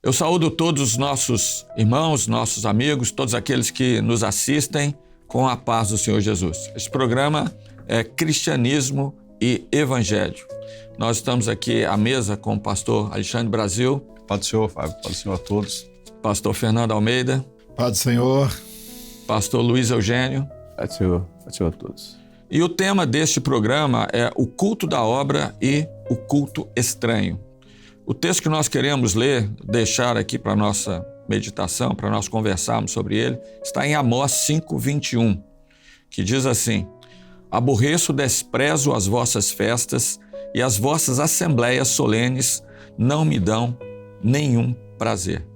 Eu saúdo todos os nossos irmãos, nossos amigos, todos aqueles que nos assistem com a paz do Senhor Jesus. Este programa é Cristianismo e Evangelho. Nós estamos aqui à mesa com o pastor Alexandre Brasil. Paz do Senhor, Fábio. Paz do Senhor a todos. Pastor Fernando Almeida. Paz do Senhor. Pastor Luiz Eugênio. Paz do Senhor. Paz do Senhor a todos. E o tema deste programa é o culto da obra e o culto estranho. O texto que nós queremos ler, deixar aqui para a nossa meditação, para nós conversarmos sobre ele, está em Amós 5:21, que diz assim: aborreço, desprezo as vossas festas e as vossas assembleias solenes não me dão nenhum prazer.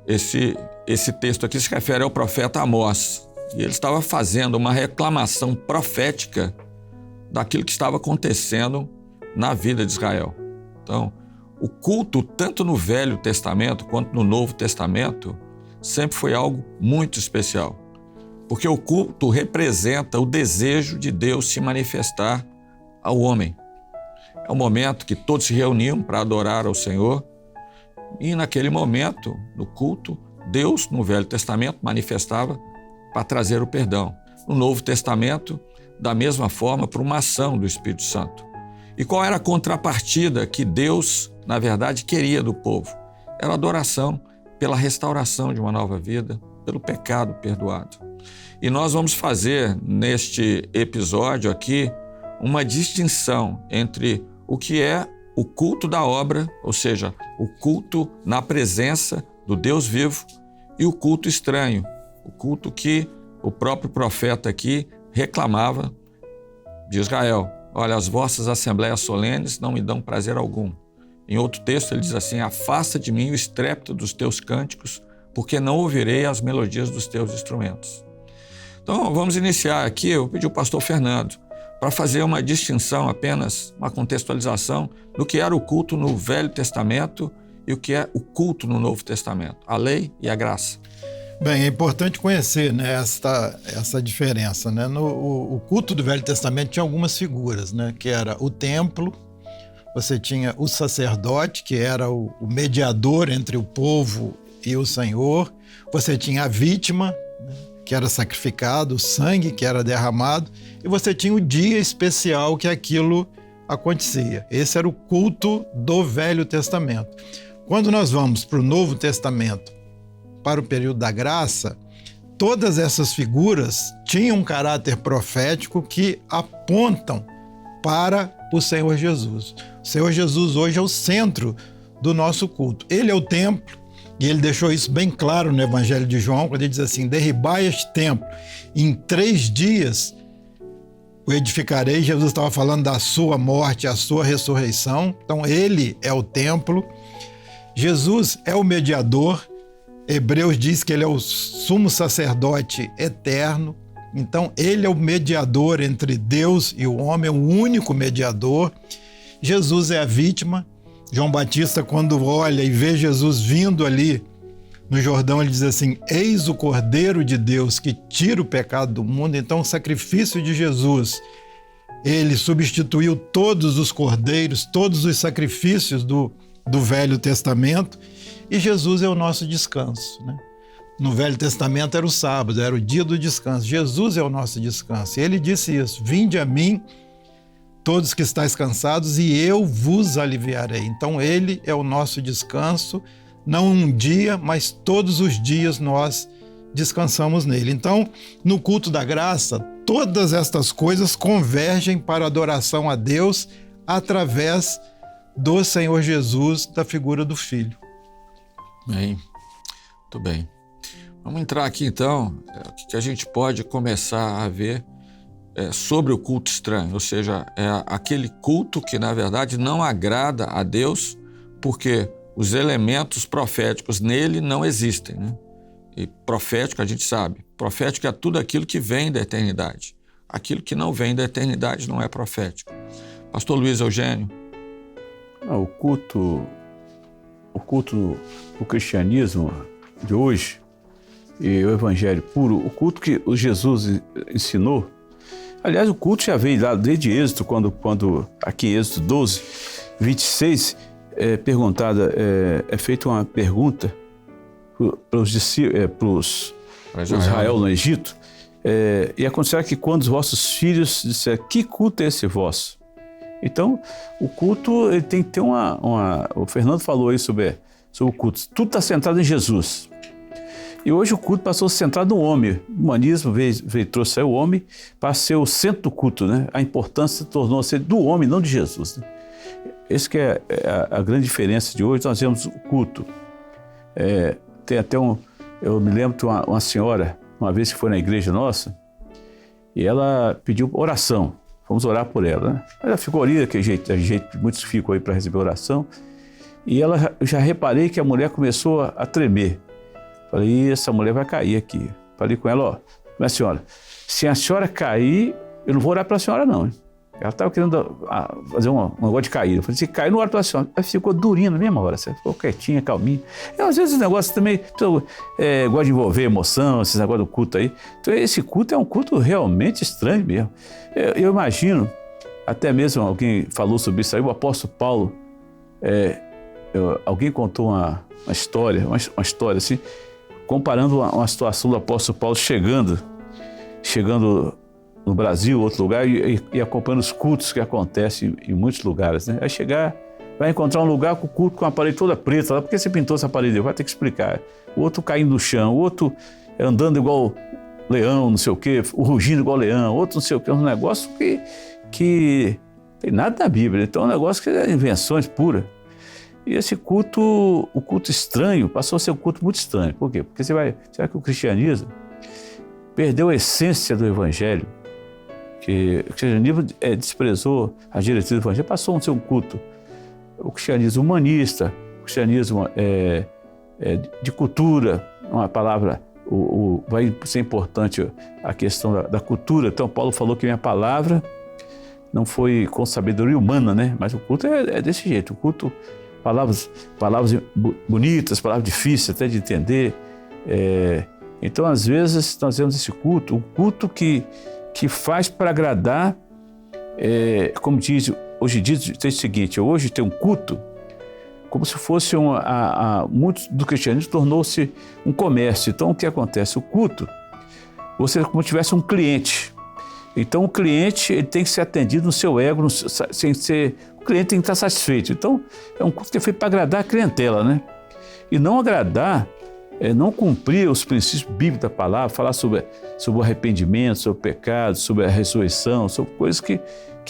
Esse texto aqui se refere ao profeta Amós, e ele estava fazendo uma reclamação profética daquilo que estava acontecendo na vida de Israel. Então, o culto, tanto no Velho Testamento quanto no Novo Testamento, sempre foi algo muito especial, porque o culto representa o desejo de Deus se manifestar ao homem. É o momento que todos se reuniam para adorar ao Senhor, e naquele momento, no culto, Deus, no Velho Testamento, manifestava para trazer o perdão. No Novo Testamento, da mesma forma, por uma ação do Espírito Santo. E qual era a contrapartida que Deus, na verdade, queria do povo? Era a adoração pela restauração de uma nova vida, pelo pecado perdoado. E nós vamos fazer, neste episódio aqui, uma distinção entre o que é o culto da obra, ou seja, o culto na presença do Deus vivo, e o culto estranho, o culto que o próprio profeta aqui reclamava de Israel. Olha, as vossas assembleias solenes não me dão prazer algum. Em outro texto ele diz assim: afasta de mim o estrépito dos teus cânticos, porque não ouvirei as melodias dos teus instrumentos. Então vamos iniciar aqui. Eu pedi ao pastor Fernando para fazer uma distinção, apenas uma contextualização do que era o culto no Velho Testamento e o que é o culto no Novo Testamento, a lei e a graça. Bem, é importante conhecer, né, essa diferença, né? O culto do Velho Testamento tinha algumas figuras, né? Que era o templo, você tinha o sacerdote, que era o mediador entre o povo e o Senhor, você tinha a vítima, né, que era sacrificado, o sangue que era derramado, e você tinha o dia especial que aquilo acontecia. Esse era o culto do Velho Testamento. Quando nós vamos para o Novo Testamento, para o período da graça, todas essas figuras tinham um caráter profético que apontam para o Senhor Jesus. O Senhor Jesus hoje é o centro do nosso culto. Ele é o templo, e ele deixou isso bem claro no Evangelho de João, quando ele diz assim: derribai este templo, em 3 dias o edificarei. Jesus estava falando da sua morte, a sua ressurreição. Então ele é o templo. Jesus é o mediador. Hebreus diz que ele é o sumo sacerdote eterno. Então, ele é o mediador entre Deus e o homem, é o único mediador. Jesus é a vítima. João Batista, quando olha e vê Jesus vindo ali no Jordão, ele diz assim: eis o Cordeiro de Deus que tira o pecado do mundo. Então, o sacrifício de Jesus, ele substituiu todos os cordeiros, todos os sacrifícios do Velho Testamento. E Jesus é o nosso descanso, né? No Velho Testamento era o sábado, era o dia do descanso. Jesus é o nosso descanso. E ele disse isso: vinde a mim, todos que estáis cansados, e eu vos aliviarei. Então ele é o nosso descanso, não um dia, mas todos os dias nós descansamos nele. Então, no culto da graça, todas estas coisas convergem para a adoração a Deus através do Senhor Jesus, da figura do Filho. Bem, muito bem. Vamos entrar aqui então, o que a gente pode começar a ver sobre o culto estranho, ou seja, é aquele culto que na verdade não agrada a Deus, porque os elementos proféticos nele não existem, né? E profético, a gente sabe, profético é tudo aquilo que vem da eternidade. Aquilo que não vem da eternidade não é profético. Pastor Luiz Eugênio. O culto do cristianismo de hoje, e o evangelho puro, o culto que o Jesus ensinou. Aliás, o culto já veio lá desde Êxodo, quando aqui em Êxodo 12, 26, é feita uma pergunta para os Israel no Egito, e acontecerá que quando os vossos filhos disserem, que culto é esse vosso? Então, o culto ele tem que ter o Fernando falou aí sobre o culto. Tudo está centrado em Jesus. E hoje o culto passou a ser centrado no homem. O humanismo trouxe o homem para ser o centro do culto, né? A importância tornou-se do homem, não de Jesus, né? Esse que é a grande diferença de hoje. Nós temos o culto. Tem até eu me lembro de uma senhora, uma vez que foi na igreja nossa, e ela pediu oração. Vamos orar por ela, né? Ela ficou ali, daquele jeito, muitos ficam aí para receber oração. E eu já reparei que a mulher começou a tremer. Falei, essa mulher vai cair aqui. Falei com ela, minha senhora, se a senhora cair, eu não vou orar para a senhora não. Hein? Ela estava querendo fazer um negócio de cair. Eu falei, se cair, não oro para a senhora. Ela ficou durinha na mesma hora, você ficou quietinha, calminha. E às vezes esse negócio também, gosta de envolver emoção, esses negócios do culto aí. Então esse culto é um culto realmente estranho mesmo. Eu imagino, até mesmo alguém falou sobre isso aí, o apóstolo Paulo, alguém contou uma história assim, comparando uma situação do apóstolo Paulo chegando no Brasil, outro lugar, e acompanhando os cultos que acontecem em muitos lugares, né? Aí vai encontrar um lugar com o culto com a parede toda preta, lá, porque você pintou essa parede? Vai ter que explicar. O outro caindo no chão, o outro andando igual leão, não sei o quê, rugindo igual leão, outro não sei o quê, um negócio que tem nada na Bíblia, então é um negócio que é invenções puras. E esse culto, o culto estranho, passou a ser um culto muito estranho. Por quê? Porque será que o cristianismo perdeu a essência do evangelho? Que o cristianismo desprezou as diretrizes do evangelho, passou a ser um culto. O cristianismo humanista, o cristianismo de cultura, uma palavra, vai ser importante a questão da cultura. Então Paulo falou que minha palavra não foi com sabedoria humana, né? Mas o culto é desse jeito, o culto... Palavras bonitas, palavras difíceis até de entender. Então, às vezes, nós vemos esse culto, um culto que faz para agradar, como diz, hoje diz o seguinte, hoje tem um culto como se fosse muito do cristianismo tornou-se um comércio. Então, o que acontece? O culto, você é como se tivesse um cliente. Então, o cliente ele tem que ser atendido no seu ego, o cliente tem que estar satisfeito. Então, é um culto que é feito para agradar a clientela, né? E não agradar, não cumprir os princípios bíblicos da palavra, falar sobre o arrependimento, sobre o pecado, sobre a ressurreição, sobre coisas que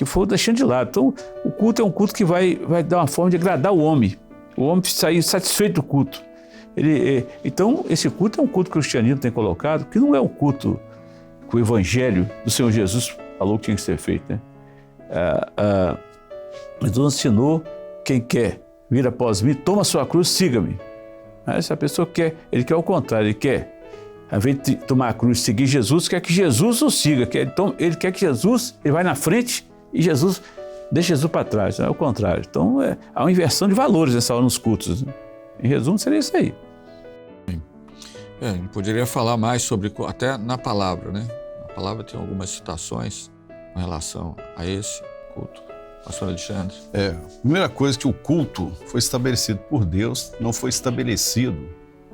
foram deixando de lado. Então, o culto é um culto que vai dar uma forma de agradar o homem sair satisfeito do culto. Então, esse culto é um culto que o cristianismo tem colocado, que não é um culto que o evangelho do Senhor Jesus falou que tinha que ser feito, né? Jesus ensinou, quem quer vir após mim, toma a sua cruz, siga-me. Essa pessoa ele quer o contrário, ele quer, ao invés de tomar a cruz e seguir Jesus, quer que Jesus o siga, ele quer que Jesus, ele vai na frente e Jesus deixa Jesus para trás, não é o contrário. Então, há uma inversão de valores nessa hora nos cultos, né? Em resumo, seria isso aí. Poderia falar mais sobre, até na palavra, né? A palavra tem algumas citações com relação a esse culto. Pastor Alexandre. A primeira coisa é que o culto foi estabelecido por Deus, não foi estabelecido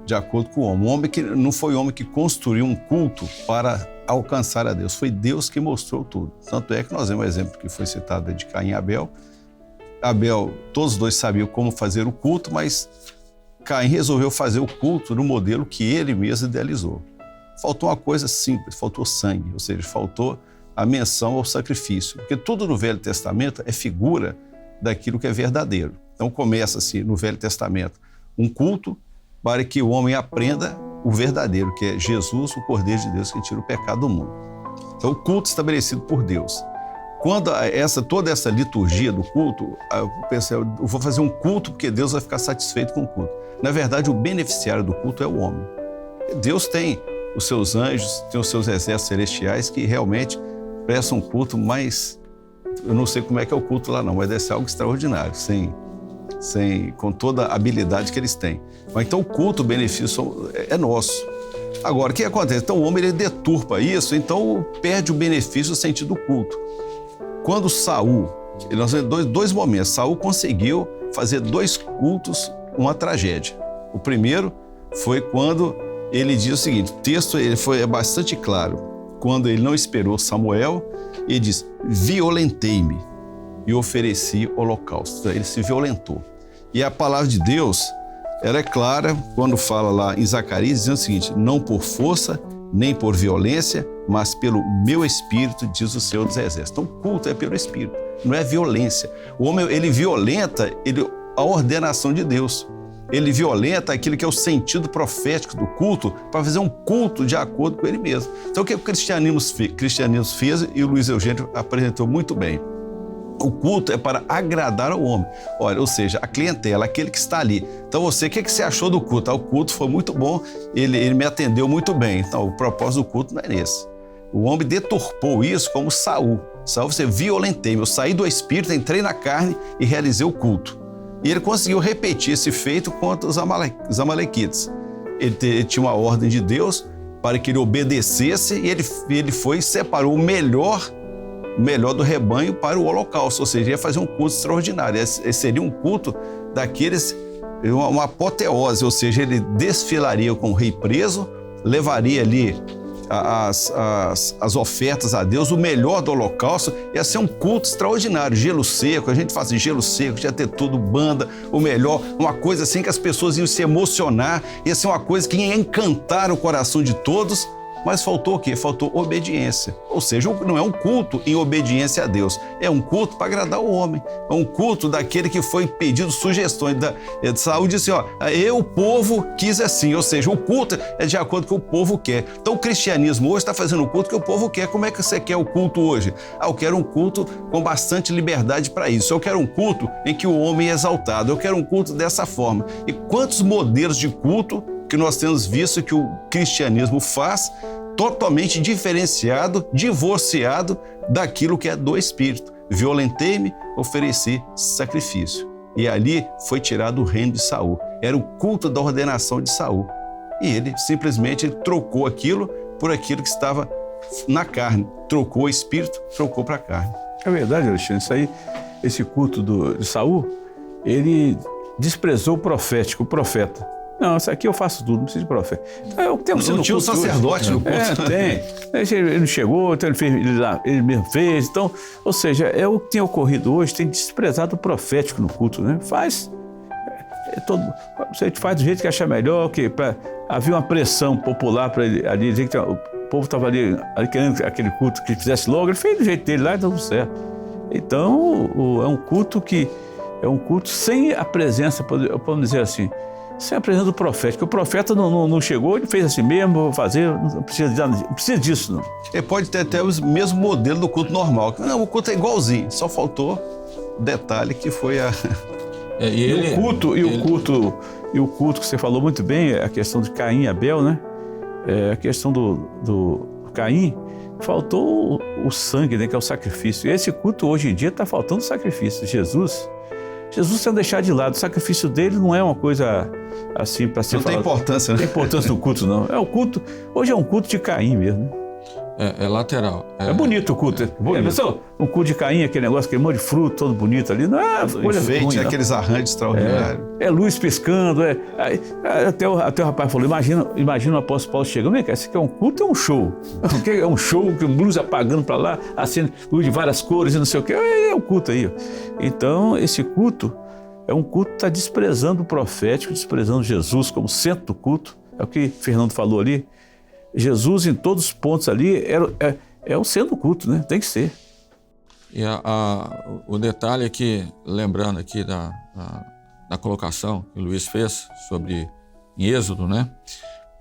de acordo com o homem. O homem não foi o homem que construiu um culto para alcançar a Deus, foi Deus que mostrou tudo. Tanto é que nós vemos o exemplo que foi citado de Caim e Abel. Abel, todos os dois sabiam como fazer o culto, mas Caim resolveu fazer o culto no modelo que ele mesmo idealizou. Faltou uma coisa simples, faltou sangue, ou seja, faltou a menção ao sacrifício, porque tudo no Velho Testamento é figura daquilo que é verdadeiro. Então começa-se no Velho Testamento um culto para que o homem aprenda o verdadeiro, que é Jesus, o Cordeiro de Deus que tira o pecado do mundo. Então o culto estabelecido por Deus. Quando toda essa liturgia do culto, eu pensei, eu vou fazer um culto porque Deus vai ficar satisfeito com o culto. Na verdade, o beneficiário do culto é o homem. Deus tem os seus anjos, tem os seus exércitos celestiais que realmente prestam um culto, mas eu não sei como é que é o culto lá não, mas deve ser algo extraordinário, com toda a habilidade que eles têm. Mas então o culto, o benefício é nosso. Agora, o que acontece? Então, o homem ele deturpa isso, então perde o benefício do sentido do culto. Quando Saul, nós temos dois momentos, Saul conseguiu fazer 2 cultos, uma tragédia. O primeiro foi quando ele diz o seguinte, o texto é bastante claro, quando ele não esperou Samuel, ele diz, violentei-me e ofereci holocausto. Então, ele se violentou. E a palavra de Deus, ela é clara quando fala lá em Zacarias, dizendo o seguinte, não por força, nem por violência, mas pelo meu Espírito, diz o Senhor dos Exércitos. Então, o culto é pelo Espírito, não é violência. O homem, ele violenta a ordenação de Deus. Ele violenta aquilo que é o sentido profético do culto para fazer um culto de acordo com ele mesmo. Então, o que o cristianismo fez, e o Luiz Eugênio apresentou muito bem. O culto é para agradar ao homem. Olha, ou seja, a clientela, aquele que está ali. Então você, o que você achou do culto? O culto foi muito bom, ele me atendeu muito bem. Então o propósito do culto não é esse. O homem deturpou isso como Saul. Saul, você violentei-me, eu saí do espírito, entrei na carne e realizei o culto. E ele conseguiu repetir esse feito contra os amalequitas. Ele tinha uma ordem de Deus para que ele obedecesse e ele foi e separou o melhor do rebanho para o holocausto, ou seja, ia fazer um culto extraordinário. Esse seria um culto daqueles, uma apoteose, ou seja, ele desfilaria com o rei preso, levaria ali as ofertas a Deus, o melhor do holocausto, ia ser um culto extraordinário, gelo seco, a gente faz gelo seco, ia ter tudo, banda, o melhor, uma coisa assim que as pessoas iam se emocionar, ia ser uma coisa que ia encantar o coração de todos. Mas faltou o quê? Faltou obediência. Ou seja, não é um culto em obediência a Deus, é um culto para agradar o homem. É um culto daquele que foi pedido sugestões. Saúl disse, o povo quis assim. Ou seja, o culto é de acordo com o que o povo quer. Então o cristianismo hoje está fazendo o culto que o povo quer. Como é que você quer o culto hoje? Eu quero um culto com bastante liberdade para isso. Eu quero um culto em que o homem é exaltado. Eu quero um culto dessa forma. E quantos modelos de culto que nós temos visto que o cristianismo faz, totalmente diferenciado, divorciado daquilo que é do Espírito. Violentei-me, ofereci sacrifício. E ali foi tirado o reino de Saul. Era o culto da ordenação de Saul. E ele simplesmente trocou aquilo por aquilo que estava na carne. Trocou o Espírito, trocou para a carne. É verdade, Alexandre. Esse culto de Saul, ele desprezou o profético, o profeta. Não, isso aqui eu faço tudo, não preciso de profeta. Eu tenho não tinha um sacerdote no culto. Tem. Ele não chegou, então ele mesmo fez. Então, ou seja, é o que tem ocorrido hoje, tem desprezado o profético no culto, né? Você faz do jeito que achar melhor, que havia uma pressão popular para ele ali, dizer que o povo estava ali querendo aquele culto que ele fizesse logo, ele fez do jeito dele lá e deu tudo certo. Então, é um culto sem a presença, podemos dizer assim, sem a presença do profeta, porque o profeta não chegou, ele fez assim mesmo, vou fazer, não precisa disso. Não. Ele pode ter até o mesmo modelo do culto normal. Não, o culto é igualzinho, só faltou o detalhe que foi a... O culto que você falou muito bem, a questão de Caim e Abel, né? A questão do Caim, faltou o sangue, né, que é o sacrifício. E esse culto hoje em dia está faltando sacrifício. Jesus sendo deixado de lado, o sacrifício dele não é uma coisa assim para ser falado. Não tem importância, né? Não tem importância no culto, não. Hoje é um culto de Caim mesmo, né? É lateral. É bonito o culto. Pensou? O culto de Caim, aquele negócio, aquele monte de fruto todo bonito ali. Não é coisa enfeite, aqueles arranjos extraordinários. É luz piscando. Até o rapaz falou, imagina o apóstolo Paulo chegando. Vem cá, esse aqui é um culto, é um show. É um show, com luz apagando para lá, acende luz de várias cores e não sei o quê. É o culto aí. Então, esse culto é um culto que está desprezando o profético, desprezando Jesus como centro do culto. É o que Fernando falou ali. Jesus, em todos os pontos ali, é o centro do culto, né? Tem que ser. E o detalhe aqui, lembrando aqui da colocação que o Luiz fez sobre em Êxodo, né?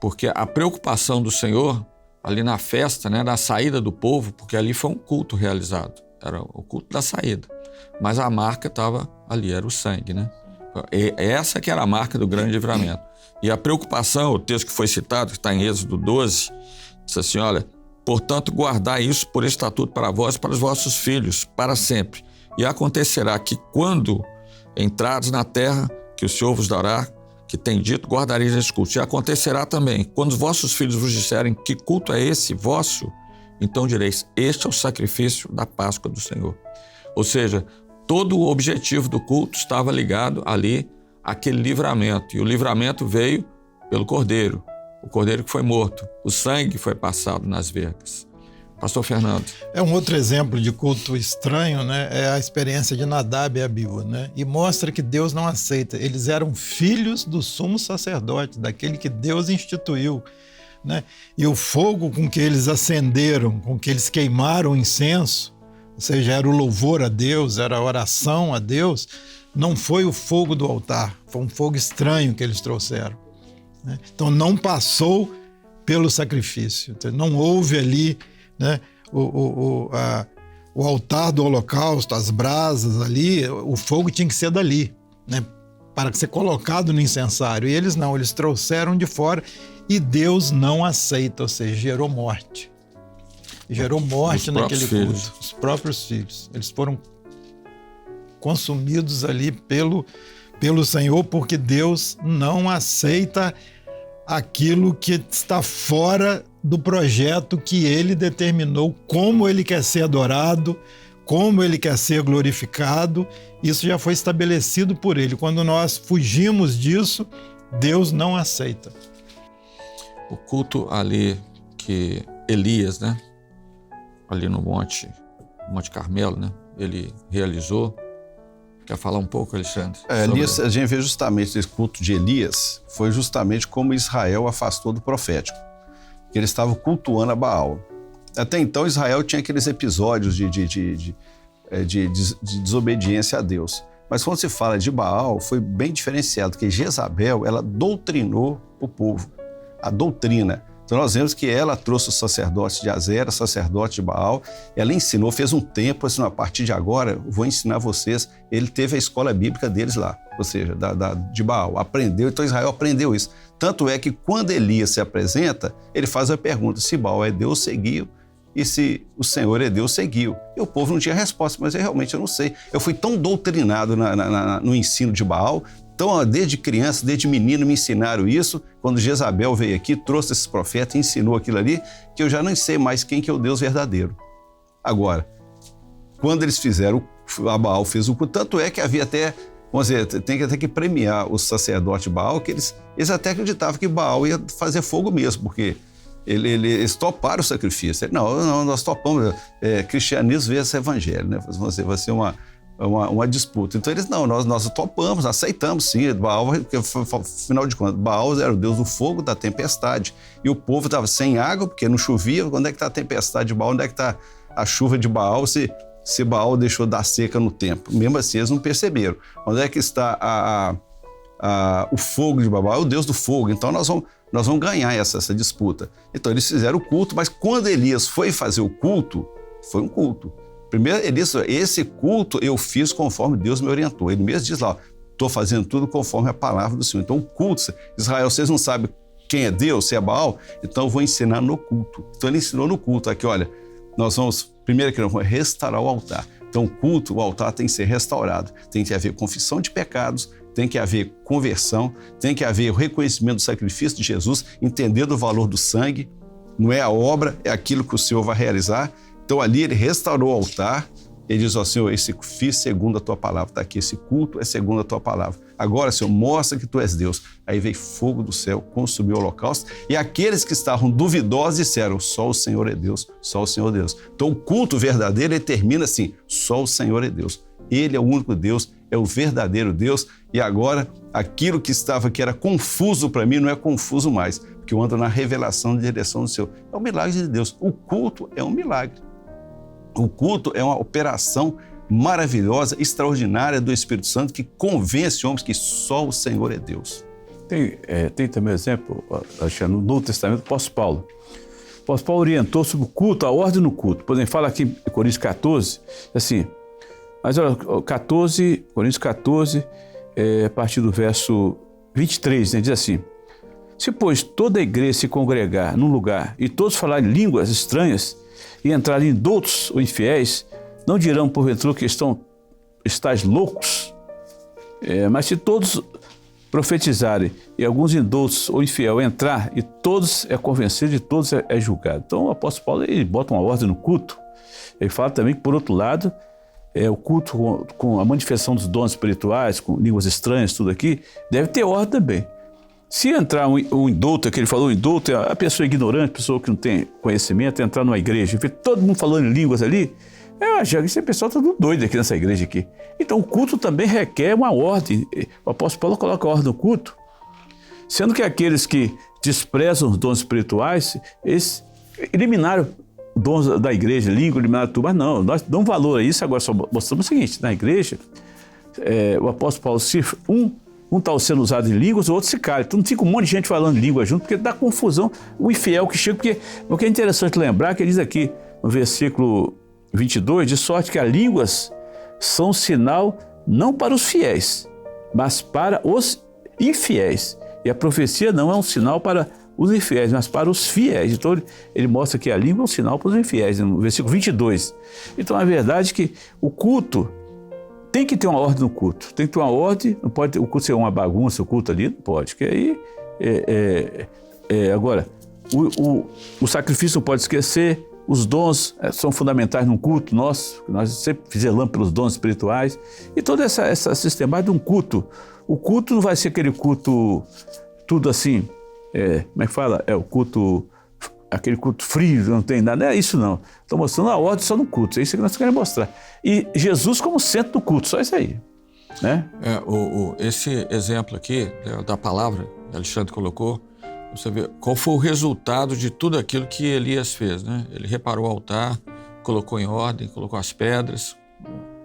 Porque a preocupação do Senhor ali na festa, né? Na saída do povo, porque ali foi um culto realizado. Era o culto da saída. Mas a marca estava ali, era o sangue, né? E essa que era a marca do grande livramento. E a preocupação, o texto que foi citado, que está em Êxodo 12, diz assim, olha, portanto, guardai isso por estatuto para vós e para os vossos filhos, para sempre. E acontecerá que quando entrares na terra que o Senhor vos dará, que tem dito, guardareis esse culto. E acontecerá também, quando os vossos filhos vos disserem que culto é esse vosso, então direis, este é o sacrifício da Páscoa do Senhor. Ou seja, todo o objetivo do culto estava ligado ali àquele livramento. E o livramento veio pelo Cordeiro, o Cordeiro que foi morto, o sangue que foi passado nas vergas. Pastor Fernando. É um outro exemplo de culto estranho, né? É a experiência de Nadab e Abiú, né? E mostra que Deus não aceita. Eles eram filhos do sumo sacerdote, daquele que Deus instituiu, né? E o fogo com que eles acenderam, com que eles queimaram o incenso, ou seja, era o louvor a Deus, era a oração a Deus, não foi o fogo do altar, foi um fogo estranho que eles trouxeram, né? Então não passou pelo sacrifício, então, não houve ali, né, o altar do holocausto, as brasas ali, o fogo tinha que ser dali, né, para ser colocado no incensário. E eles não, eles trouxeram de fora e Deus não aceita, ou seja, gerou morte. Gerou morte naquele culto. Os próprios filhos. Eles foram consumidos ali pelo Senhor, porque Deus não aceita aquilo que está fora do projeto que ele determinou, como ele quer ser adorado, como ele quer ser glorificado. Isso já foi estabelecido por ele. Quando nós fugimos disso, Deus não aceita. O culto ali que Elias, né, ali no Monte Carmelo, né, ele realizou. Quer falar um pouco, Alexandre? Elias, a gente vê justamente esse culto de Elias, foi justamente como Israel afastou do profético, que eles estavam cultuando a Baal. Até então, Israel tinha aqueles episódios de desobediência a Deus. Mas quando se fala de Baal, foi bem diferenciado, porque Jezabel, ela doutrinou o povo, a doutrina. Então nós vemos que ela trouxe os sacerdotes de Azera, sacerdote de Baal, ela ensinou, fez um templo, assim, a partir de agora eu vou ensinar vocês. Ele teve a escola bíblica deles lá, ou seja, de Baal, aprendeu, então Israel aprendeu isso. Tanto é que quando Elias se apresenta, ele faz a pergunta, se Baal é Deus, seguiu, e se o Senhor é Deus, seguiu. E o povo não tinha resposta, mas eu não sei. Eu fui tão doutrinado no ensino de Baal. Então, desde criança, desde menino, me ensinaram isso. Quando Jezabel veio aqui, trouxe esses profetas, ensinou aquilo ali, que eu já não sei mais quem que é o Deus verdadeiro. Agora, quando eles fizeram, a Baal fez o culto, tanto é que havia até, vamos dizer, tem até que premiar os sacerdotes de Baal, que eles até acreditavam que Baal ia fazer fogo mesmo, porque eles toparam o sacrifício. Não, nós topamos. Cristianismo versus evangelho, né? Vai ser uma disputa. Então eles, nós topamos, aceitamos sim, Baal, porque afinal de contas, Baal era o deus do fogo, da tempestade, e o povo estava sem água, porque não chovia. Onde é que está a tempestade de Baal? Onde é que está a chuva de Baal, se Baal deixou dar seca no tempo? Mesmo assim, eles não perceberam. Onde é que está o fogo de Baal? É o deus do fogo. Então nós vamos ganhar essa disputa. Então eles fizeram o culto, mas quando Elias foi fazer o culto, foi um culto. Primeiro, ele disse, esse culto eu fiz conforme Deus me orientou. Ele mesmo diz lá, estou fazendo tudo conforme a palavra do Senhor. Então, o culto, Israel, vocês não sabem quem é Deus, se é Baal? Então, eu vou ensinar no culto. Então, ele ensinou no culto. Aqui, olha, nós vamos, primeiro que nós vamos restaurar o altar. Então, o culto, o altar tem que ser restaurado. Tem que haver confissão de pecados, tem que haver conversão, tem que haver o reconhecimento do sacrifício de Jesus, entender do valor do sangue. Não é a obra, é aquilo que o Senhor vai realizar. Então ali ele restaurou o altar, ele diz, Senhor, esse fiz segundo a tua palavra, está aqui, esse culto é segundo a tua palavra. Agora, Senhor, mostra que tu és Deus. Aí veio fogo do céu, consumiu o holocausto, e aqueles que estavam duvidosos disseram, só o Senhor é Deus, só o Senhor é Deus. Então o culto verdadeiro, ele termina assim, só o Senhor é Deus. Ele é o único Deus, é o verdadeiro Deus, e agora aquilo que era confuso para mim não é confuso mais, porque eu ando na revelação de direção do Senhor. É o milagre de Deus. O culto é um milagre. O culto é uma operação maravilhosa, extraordinária do Espírito Santo que convence homens que só o Senhor é Deus. Tem também exemplo, Alexandre, no Novo Testamento, o apóstolo Paulo. O apóstolo Paulo orientou sobre o culto, a ordem no culto. Por exemplo, fala aqui em Coríntios 14, assim, mas olha, Coríntios 14, a partir do verso 23, né, diz assim, se, pois, toda a igreja se congregar num lugar e todos falarem línguas estranhas, e entrarem doutos ou infiéis, não dirão porventura que estáis loucos, mas se todos profetizarem e alguns indoutos ou infiel entrar e todos é convencido e todos é julgado. Então o apóstolo Paulo ele bota uma ordem no culto. Ele fala também que, por outro lado, o culto com a manifestação dos dons espirituais, com línguas estranhas, tudo aqui, deve ter ordem também. Se entrar um indouto, que ele falou, indouto é a pessoa ignorante, a pessoa que não tem conhecimento, entrar numa igreja, ver todo mundo falando em línguas ali, eu acho que esse pessoal está tudo doido aqui nessa igreja aqui. Então o culto também requer uma ordem. O apóstolo Paulo coloca a ordem no culto, sendo que aqueles que desprezam os dons espirituais, eles eliminaram dons da igreja, língua, eliminaram tudo, mas não, nós damos valor a isso. Agora só mostramos o seguinte, na igreja, o apóstolo Paulo, se um está sendo usado em línguas, o outro se cala. Então não fica um monte de gente falando língua junto, porque dá confusão, o infiel que chega, porque o que é interessante lembrar, que ele diz aqui no versículo 22, de sorte que as línguas são sinal não para os fiéis, mas para os infiéis. E a profecia não é um sinal para os infiéis, mas para os fiéis. Então ele mostra que a língua é um sinal para os infiéis, no versículo 22. Então a verdade é que o culto tem que ter uma ordem no culto. Tem que ter uma ordem, não pode o culto ser uma bagunça, o culto ali não pode. Porque aí, agora, o sacrifício não pode esquecer, os dons são fundamentais no culto nosso, nós sempre zelamos pelos dons espirituais, e toda essa sistemática de um culto. O culto não vai ser aquele culto, tudo assim, como é que fala? O culto, aquele culto frio, não tem nada, não é isso não. Estou mostrando a ordem só no culto, é isso que nós queremos mostrar. E Jesus como centro do culto, só isso aí. Né? Esse exemplo aqui, da palavra que Alexandre colocou, você vê qual foi o resultado de tudo aquilo que Elias fez, né? Ele reparou o altar, colocou em ordem, colocou as pedras,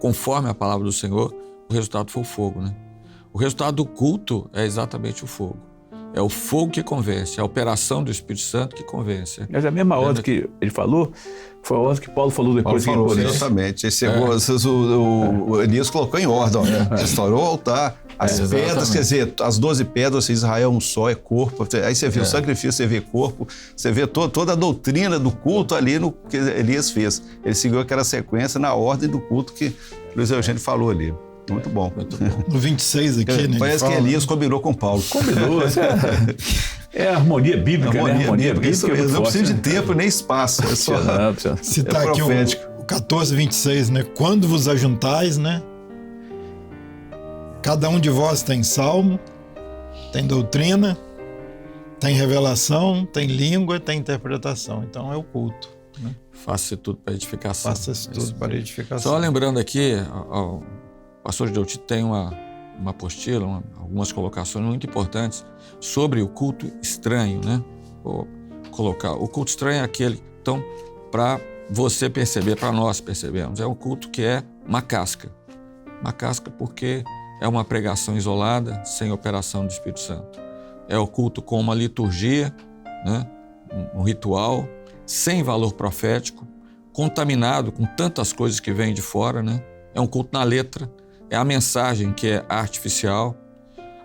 conforme a palavra do Senhor, o resultado foi o fogo, né? O resultado do culto é exatamente o fogo. É o fogo que convence, é a operação do Espírito Santo que convence. Mas a mesma ordem que ele falou, foi a ordem que Paulo falou depois. Paulo falou, exatamente. O Elias colocou em ordem, restaurou o altar, as pedras, quer dizer, as 12 pedras, Israel um só, é corpo. Aí você vê o sacrifício, você vê corpo, você vê toda a doutrina do culto ali no que Elias fez. Ele seguiu aquela sequência na ordem do culto que Luiz Eugênio falou ali. Muito bom. No 26 aqui, né? Parece que Elias combinou com Paulo. Combinou. É a harmonia bíblica, né? Harmonia bíblica. Isso mesmo, não precisa de tempo nem espaço. É só citar aqui o 14, 26, né? Quando vos ajuntais, né? Cada um de vós tem salmo, tem doutrina, tem revelação, tem língua, tem interpretação. Então é o culto. Né? Faça tudo para edificação. Faça tudo para edificação. Só lembrando aqui, o pastor Deoti tem uma apostila, algumas colocações muito importantes sobre o culto estranho, né? Vou colocar. O culto estranho é aquele, então, para você perceber, para nós percebermos, é um culto que é uma casca. Uma casca porque é uma pregação isolada, sem operação do Espírito Santo. É o culto com uma liturgia, né? Um ritual, sem valor profético, contaminado com tantas coisas que vêm de fora, né? É um culto na letra, é a mensagem que é artificial.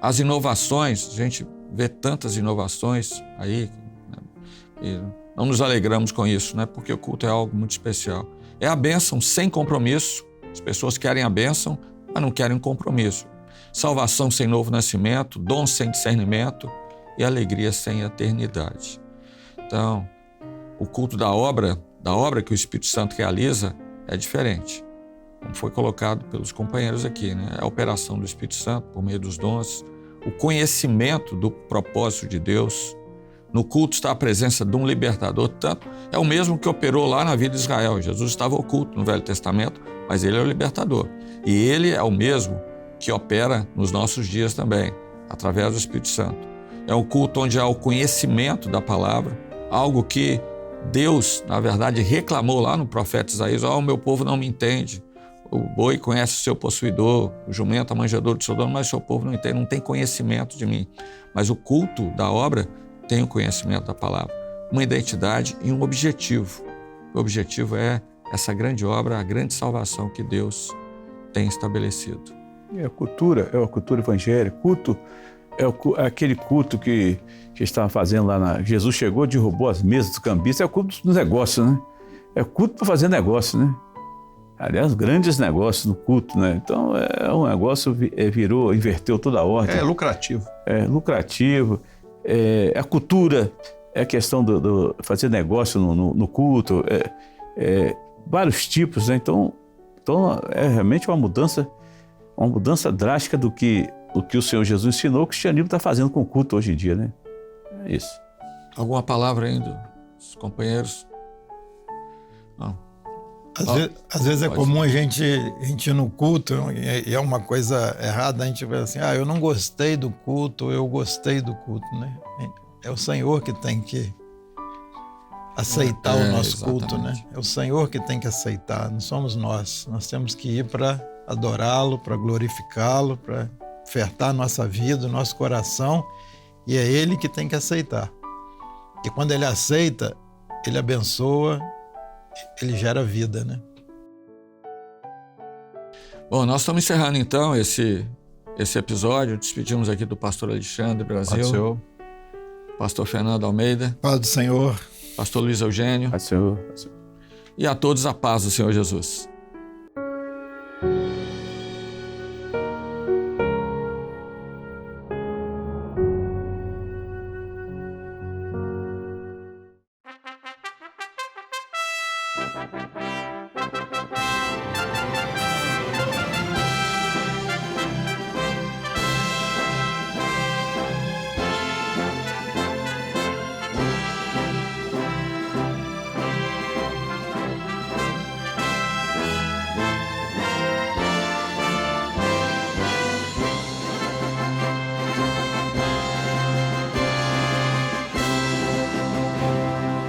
As inovações, a gente vê tantas inovações aí, né? E não nos alegramos com isso, né? Porque o culto é algo muito especial. É a bênção sem compromisso. As pessoas querem a bênção, mas não querem compromisso. Salvação sem novo nascimento, dom sem discernimento e alegria sem eternidade. Então, o culto da obra que o Espírito Santo realiza é diferente. Como foi colocado pelos companheiros aqui, né? É a operação do Espírito Santo por meio dos dons, o conhecimento do propósito de Deus. No culto está a presença de um libertador, tanto é o mesmo que operou lá na vida de Israel. Jesus estava oculto no Velho Testamento, mas ele é o libertador. E ele é o mesmo que opera nos nossos dias também, através do Espírito Santo. É um culto onde há o conhecimento da palavra, algo que Deus, na verdade, reclamou lá no profeta Isaías: o meu povo não me entende. O boi conhece o seu possuidor, o jumento, a manjedoura do seu dono, mas o seu povo não entende, não tem conhecimento de mim. Mas o culto da obra tem o conhecimento da palavra, uma identidade e um objetivo. O objetivo é essa grande obra, a grande salvação que Deus tem estabelecido. É a cultura evangélica. Culto é aquele culto que estava fazendo lá Jesus chegou, derrubou as mesas dos cambistas. É o culto dos negócios, né? É culto para fazer negócio, né? Aliás, grandes negócios no culto, né? Então, é um negócio inverteu toda a ordem. É lucrativo. É lucrativo. A cultura, a questão do fazer negócio no culto, vários tipos, né? Então é realmente uma mudança drástica do que o Senhor Jesus ensinou, o cristianismo está fazendo com o culto hoje em dia, né? É isso. Alguma palavra ainda dos companheiros? Não. Às vezes é comum a gente ir no culto, e é uma coisa errada, a gente vai assim, eu não gostei do culto, eu gostei do culto, né? É o Senhor que tem que aceitar o nosso culto, né? É o Senhor que tem que aceitar, não somos nós. Nós temos que ir para adorá-lo, para glorificá-lo, para ofertar a nossa vida, o nosso coração, e é Ele que tem que aceitar. E quando Ele aceita, Ele abençoa, Ele gera vida, né? Bom, nós estamos encerrando então esse episódio. Despedimos aqui do pastor Alexandre Brasil, pastor Fernando Almeida, Paz do Senhor, pastor Luiz Eugênio, Paz do Senhor. E a todos a paz do Senhor Jesus.